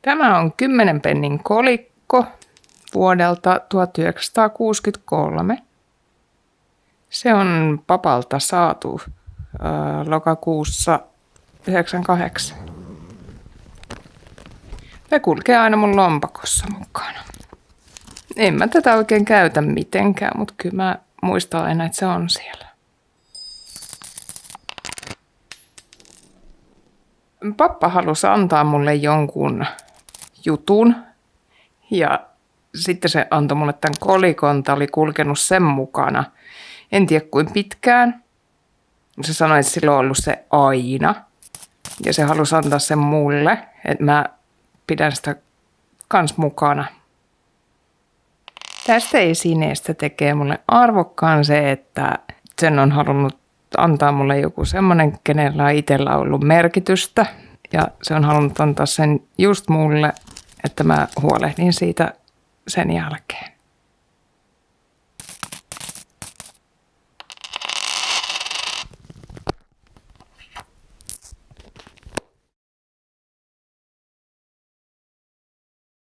Tämä on 10 pennin kolikko vuodelta 1963. Se on papalta saatu lokakuussa 1998. Se kulkee aina mun lompakossa mukana. En mä tätä oikein käytä mitenkään, mutta kyllä mä muistan aina, että se on siellä. Pappa halusi antaa mulle jonkun jutun ja sitten se antoi mulle tämän kolikon, tämä oli kulkenut sen mukana. En tiedä kuin pitkään. Se sanoi, että sillä on ollut se aina ja se halusi antaa sen mulle, että mä pidän sitä kans mukana. Tästä esineestä tekee mulle arvokkaan se, että sen on halunnut antaa mulle joku semmoinen, kenellä on itsellä ollut merkitystä. Ja se on halunnut antaa sen just mulle, että mä huolehdin siitä sen jälkeen.